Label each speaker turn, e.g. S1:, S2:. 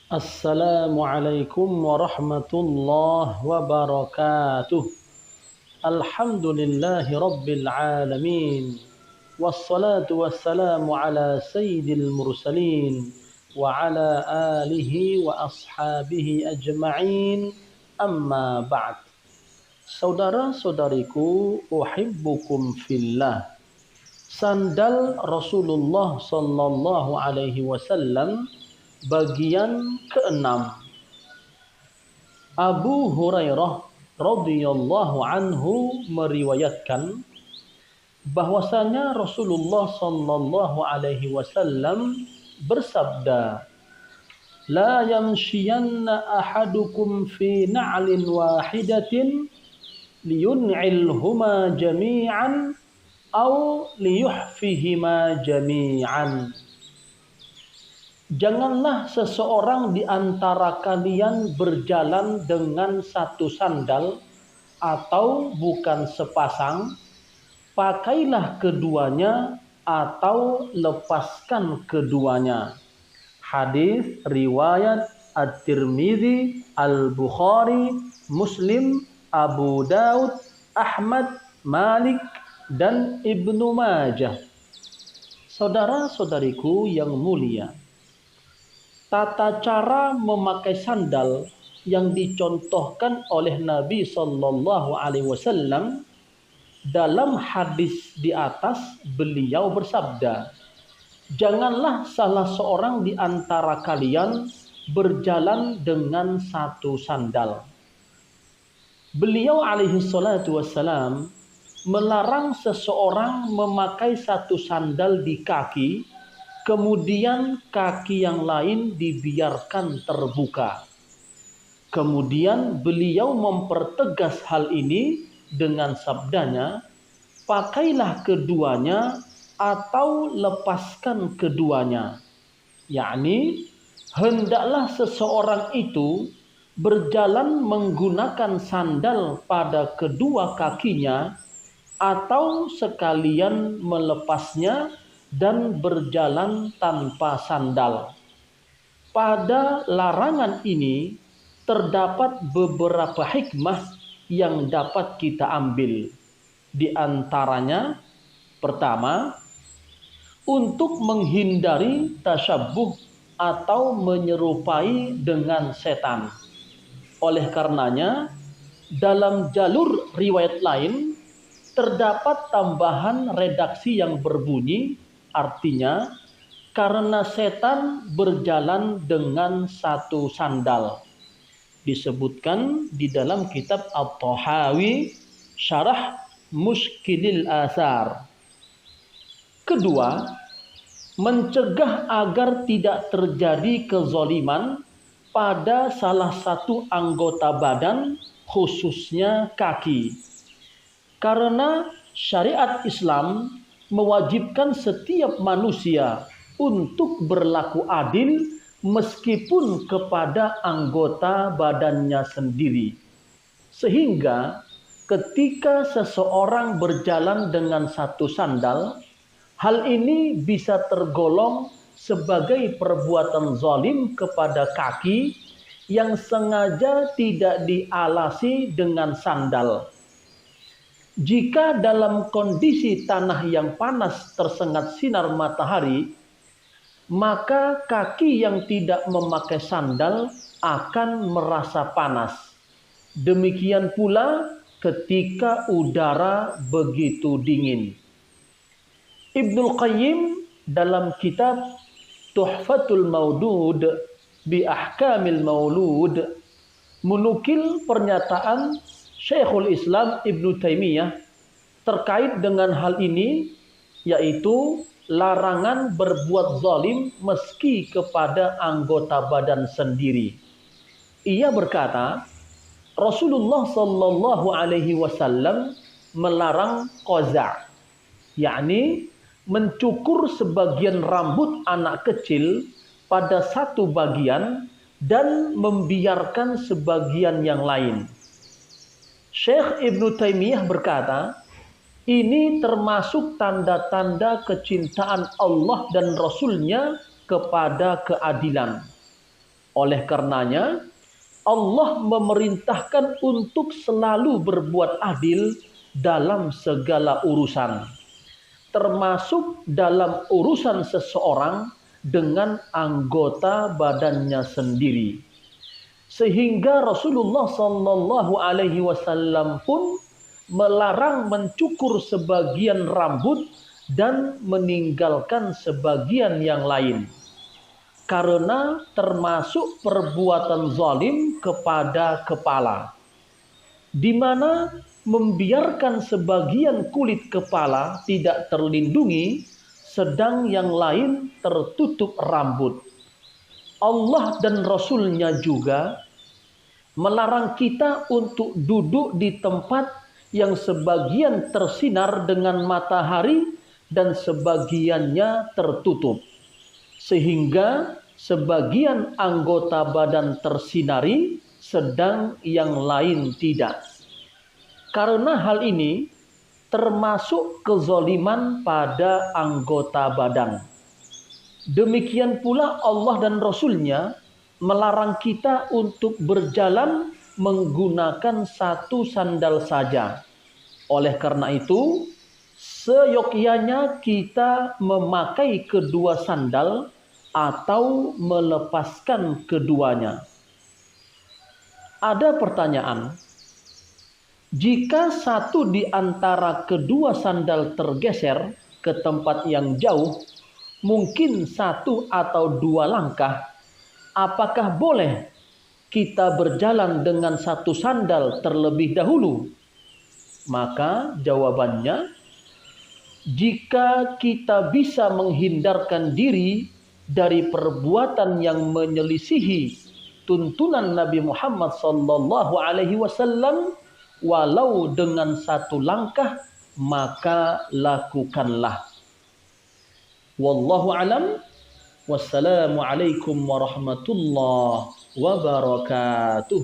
S1: Assalamualaikum warahmatullahi wabarakatuh. Alhamdulillahi rabbil alamin. Wassalatu wassalamu ala sayyidil mursalin wa ala alihi wa ashabihi ajma'in. Amma ba'd. Saudara-saudariku, uhibbukum fillah. Sandal Rasulullah sallallahu alaihi wasallam bagian ke-6. Abu Hurairah radhiyallahu anhu meriwayatkan bahwasanya Rasulullah sallallahu alaihi wasallam bersabda, "La yamshiyanna ahadukum fi na'lin wahidatin liyun'ilhuma jami'an aw liyuhfihima jami'an." Janganlah seseorang di antara kalian berjalan dengan satu sandal atau bukan sepasang, pakailah keduanya atau lepaskan keduanya. Hadis riwayat At-Tirmidzi, Al-Bukhari, Muslim, Abu Daud, Ahmad, Malik, dan Ibnu Majah. Saudara-saudariku yang mulia, tata cara memakai sandal yang dicontohkan oleh Nabi Sallallahu Alaihi Wasallam dalam hadis di atas, beliau bersabda, "Janganlah salah seorang di antara kalian berjalan dengan satu sandal." Beliau alaihi salatu wassalam melarang seseorang memakai satu sandal di kaki, kemudian kaki yang lain dibiarkan terbuka. Kemudian beliau mempertegas hal ini dengan sabdanya, "Pakailah keduanya atau lepaskan keduanya." Yakni, hendaklah seseorang itu berjalan menggunakan sandal pada kedua kakinya atau sekalian melepasnya dan berjalan tanpa sandal. Pada larangan ini terdapat beberapa hikmah yang dapat kita ambil. Di antaranya, pertama, untuk menghindari tasyabbuh atau menyerupai dengan setan. Oleh karenanya, dalam jalur riwayat lain terdapat tambahan redaksi yang berbunyi, artinya, karena setan berjalan dengan satu sandal. Disebutkan di dalam kitab At-Tahawi, Syarah Mushkilil Athar. Kedua, mencegah agar tidak terjadi kezaliman pada salah satu anggota badan, khususnya kaki. Karena syariat Islam mewajibkan setiap manusia untuk berlaku adil meskipun kepada anggota badannya sendiri. Sehingga ketika seseorang berjalan dengan satu sandal, hal ini bisa tergolong sebagai perbuatan zalim kepada kaki yang sengaja tidak dialasi dengan sandal. Jika dalam kondisi tanah yang panas tersengat sinar matahari, maka kaki yang tidak memakai sandal akan merasa panas. Demikian pula ketika udara begitu dingin. Ibnul Qayyim dalam kitab Tuhfatul Maudud bi Ahkamil Maulud menukil pernyataan Syekhul Islam Ibnu Taimiyah terkait dengan hal ini, yaitu larangan berbuat zalim meski kepada anggota badan sendiri. Ia berkata, Rasulullah sallallahu alaihi wasallam melarang qaza', yakni mencukur sebagian rambut anak kecil pada satu bagian dan membiarkan sebagian yang lain. Syekh Ibnu Taimiyah berkata, ini termasuk tanda-tanda kecintaan Allah dan Rasul-Nya kepada keadilan. Oleh karenanya, Allah memerintahkan untuk selalu berbuat adil dalam segala urusan, termasuk dalam urusan seseorang dengan anggota badannya sendiri. Sehingga Rasulullah Shallallahu Alaihi Wasallam pun melarang mencukur sebagian rambut dan meninggalkan sebagian yang lain, karena termasuk perbuatan zalim kepada kepala, di mana membiarkan sebagian kulit kepala tidak terlindungi, sedang yang lain tertutup rambut. Allah dan Rasul-Nya juga melarang kita untuk duduk di tempat yang sebagian tersinar dengan matahari dan sebagiannya tertutup, sehingga sebagian anggota badan tersinari sedang yang lain tidak. Karena hal ini termasuk kezaliman pada anggota badan. Demikian pula Allah dan Rasul-Nya melarang kita untuk berjalan menggunakan satu sandal saja. Oleh karena itu, seyogyanya kita memakai kedua sandal atau melepaskan keduanya. Ada pertanyaan, jika satu di antara kedua sandal tergeser ke tempat yang jauh, mungkin 1 atau 2 langkah, apakah boleh kita berjalan dengan satu sandal terlebih dahulu? Maka jawabannya, jika kita bisa menghindarkan diri dari perbuatan yang menyelisihi tuntunan Nabi Muhammad sallallahu alaihi wasallam walau dengan 1 langkah, maka lakukanlah. Wallahu alam. Wassalamualaikum warahmatullahi wabarakatuh.